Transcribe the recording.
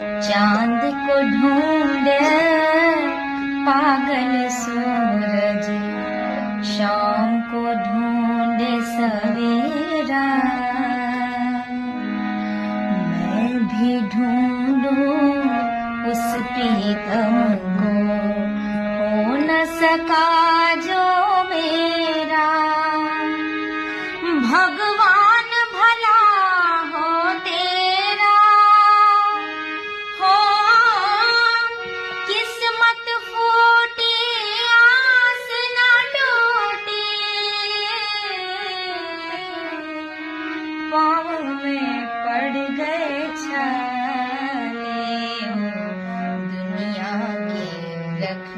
चांद को ढूंढे पागल सूरज, शाम को ढूंढे सवेरा। मैं भी ढूंढूं उस प्रीतम को, हो न सका जो मेरा। भगवान भला हो तेरा, हो किस्मत फूटी आस न टूटी। पाँव में पड़ गए छाले, दुनिया के रख